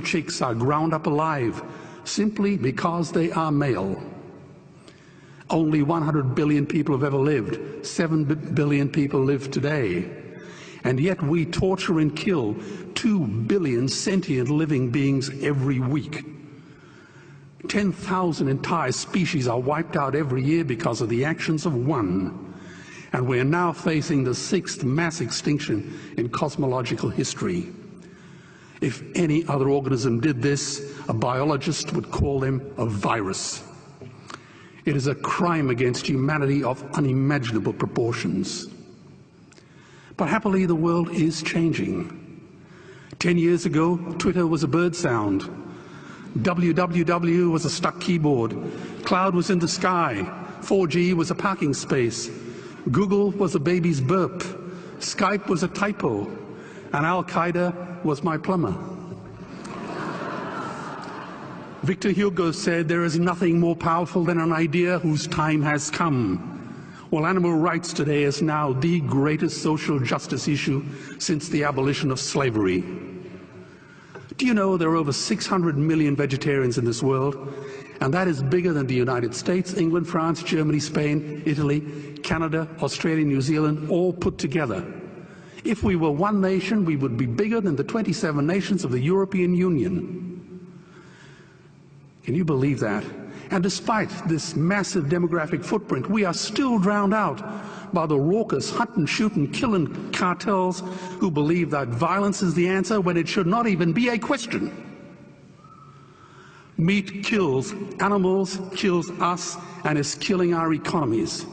chicks are ground up alive simply because they are male. Only 100 billion people have ever lived. 7 billion people live today. And yet we torture and kill 2 billion sentient living beings every week. 10,000 entire species are wiped out every year because of the actions of one. And we are now facing the 6th mass extinction in cosmological history. If any other organism did this, a biologist would call them a virus. It is a crime against humanity of unimaginable proportions. But happily, the world is changing. 10 years ago, Twitter was a bird sound. www was a stuck keyboard. Cloud was in the sky. 4G was a parking space. Google was a baby's burp. Skype was a typo. And Al-Qaeda was my plumber. Victor Hugo said, "There is nothing more powerful than an idea whose time has come." Well, animal rights today is now the greatest social justice issue since the abolition of slavery. Do you know there are over 600 million vegetarians in this world? And that is bigger than the United States, England, France, Germany, Spain, Italy, Canada, Australia, New Zealand, all put together. If we were one nation, we would be bigger than the 27 nations of the European Union. Can you believe that? And despite this massive demographic footprint, we are still drowned out by the raucous hunt and shoot and killing cartels who believe that violence is the answer when it should not even be a question. Meat kills animals, kills us, and is killing our economies.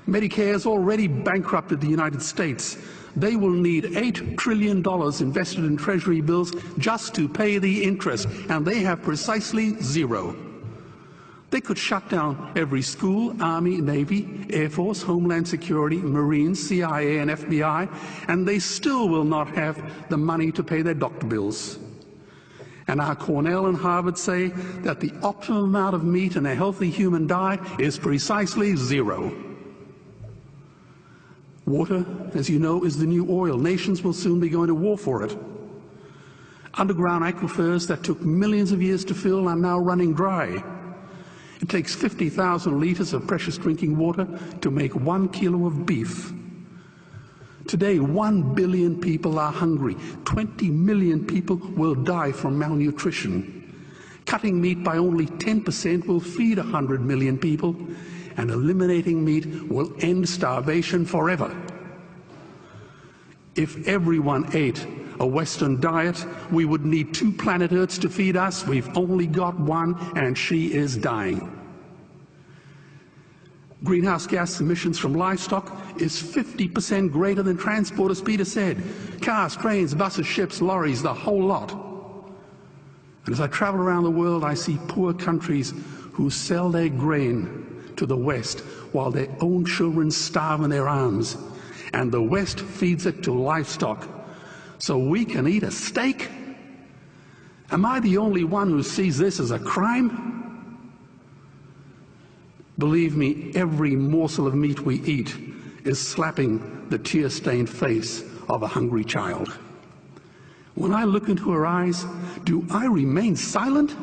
Medicare has already bankrupted the United States. They will need $8 trillion invested in Treasury bills just to pay the interest, and they have precisely zero. They could shut down every school, Army, Navy, Air Force, Homeland Security, Marines, CIA, and FBI, and they still will not have the money to pay their doctor bills. And our Cornell and Harvard say that the optimum amount of meat in a healthy human diet is precisely zero. Water, as you know, is the new oil. Nations will soon be going to war for it. Underground aquifers that took millions of years to fill are now running dry. It takes 50,000 liters of precious drinking water to make 1 kilo of beef. Today, 1 billion people are hungry. 20 million people will die from malnutrition. Cutting meat by only 10% will feed 100 million people, and eliminating meat will end starvation forever. If everyone ate a Western diet, we would need 2 planet Earths to feed us. We've only got one, and she is dying. Greenhouse gas emissions from livestock is 50% greater than transport, as Peter said. Cars, trains, buses, ships, lorries, the whole lot. And as I travel around the world, I see poor countries who sell their grain to the West while their own children starve in their arms. And the West feeds it to livestock so we can eat a steak? Am I the only one who sees this as a crime? Believe me, every morsel of meat we eat is slapping the tear-stained face of a hungry child. When I look into her eyes, do I remain silent?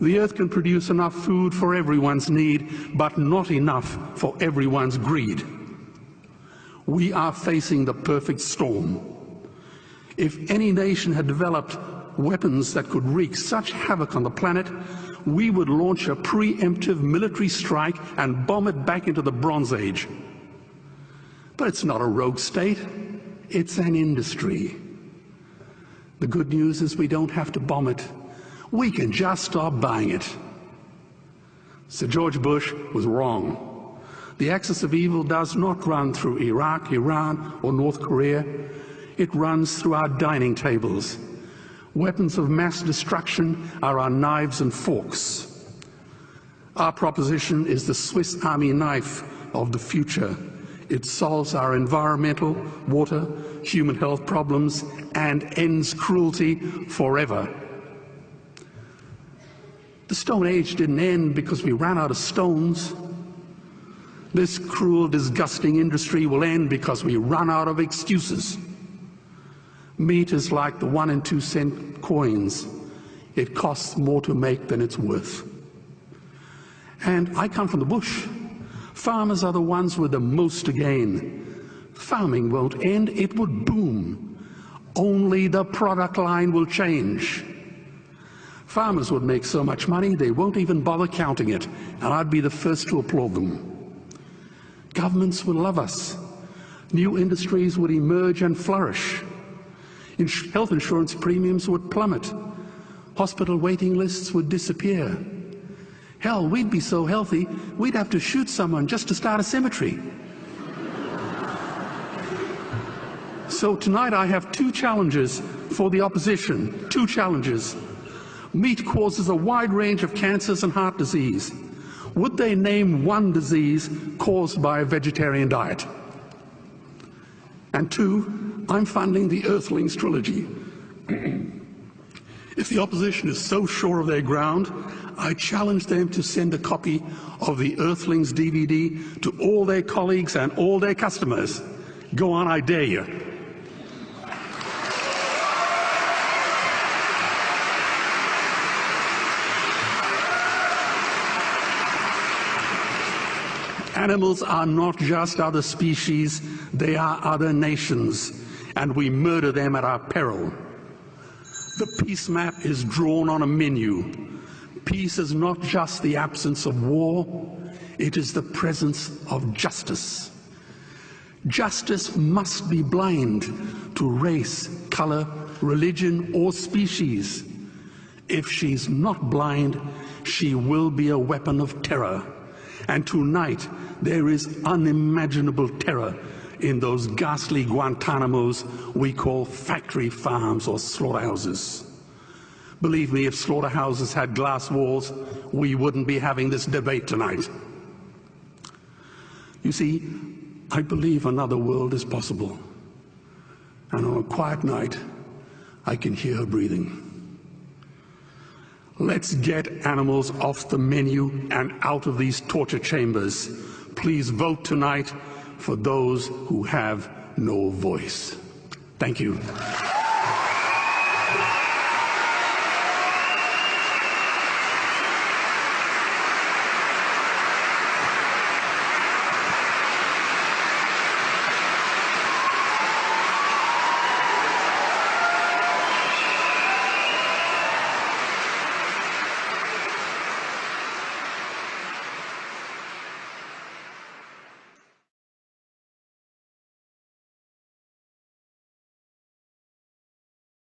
The earth can produce enough food for everyone's need, but not enough for everyone's greed. We are facing the perfect storm. If any nation had developed weapons that could wreak such havoc on the planet, we would launch a preemptive military strike and bomb it back into the Bronze Age. But it's not a rogue state, it's an industry. The good news is we don't have to bomb it. We can just stop buying it. Sir George Bush was wrong. The axis of evil does not run through Iraq, Iran, or North Korea. It runs through our dining tables. Weapons of mass destruction are our knives and forks. Our proposition is the Swiss Army knife of the future. It solves our environmental, water, human health problems and ends cruelty forever. The Stone Age didn't end because we ran out of stones. This cruel, disgusting industry will end because we run out of excuses. Meat is like the 1 and 2 cent coins. It costs more to make than it's worth. And I come from the bush. Farmers are the ones with the most to gain. Farming won't end, it would boom. Only the product line will change. Farmers would make so much money they won't even bother counting it, and I'd be the first to applaud them. Governments would love us. New industries would emerge and flourish. Health insurance premiums would plummet. Hospital waiting lists would disappear. Hell, we'd be so healthy, we'd have to shoot someone just to start a cemetery. So tonight I have 2 challenges for the opposition. 2 challenges. Meat causes a wide range of cancers and heart disease. Would they name one disease caused by a vegetarian diet? And 2, I'm funding the Earthlings trilogy. If the opposition is so sure of their ground, I challenge them to send a copy of the Earthlings DVD to all their colleagues and all their customers. Go on, I dare you. Animals are not just other species, they are other nations, and we murder them at our peril. The peace map is drawn on a menu. Peace is not just the absence of war, it is the presence of justice. Justice must be blind to race, color, religion, or species. If she's not blind, she will be a weapon of terror. And tonight, there is unimaginable terror in those ghastly Guantanamos we call factory farms or slaughterhouses. Believe me, if slaughterhouses had glass walls, we wouldn't be having this debate tonight. You see, I believe another world is possible. And on a quiet night, I can hear her breathing. Let's get animals off the menu and out of these torture chambers. Please vote tonight for those who have no voice. Thank you.